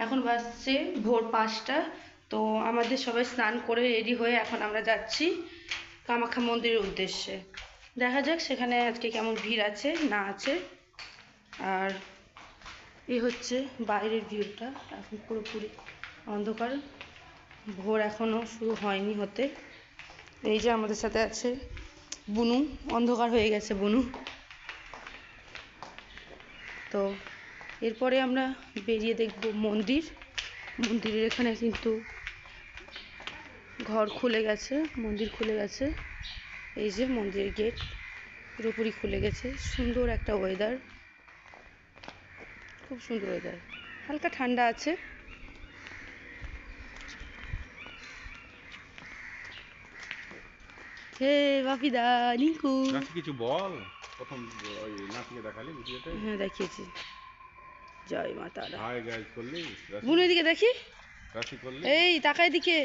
এখন বাজছে ভোর 5টা। তো আমাদের সবাই স্নান করে রেডি হয়ে এখন আমরা যাচ্ছি কামাখ্যা মন্দিরের উদ্দেশ্যে। দেখা যাক সেখানে আজকে কেমন ভিড় আছে না আছে। আর এই হচ্ছে বাইরের ভিউটা, এখন পুরোপুরি অন্ধকার, ভোর এখনও শুরু হয়নি হতে। এই যে আমাদের সাথে আছে বুনু, অন্ধকার হয়ে গেছে বুনু। তো এরপরে আমরা বেরিয়ে দেখব মন্দির। মন্দিরের এখানে কিন্তু ঘর খুলে গেছে, মন্দির খুলে গেছে। এই যে মন্দিরের গেট পুরোপুরি খুলে গেছে। সুন্দর একটা ওয়েদার, খুব সুন্দর ওয়েদার, হালকা ঠান্ডা আছে। হে বাপিদা, নিকু, কিছু বল। প্রথম ওই নাতিকে দেখালি ভিডিওতে? হ্যাঁ দেখিয়েছি। জয় মা তারা। হাই গাইস করলি? বুনু এদিকে দেখি, রাশি করলি? এই তাকায় দিকে।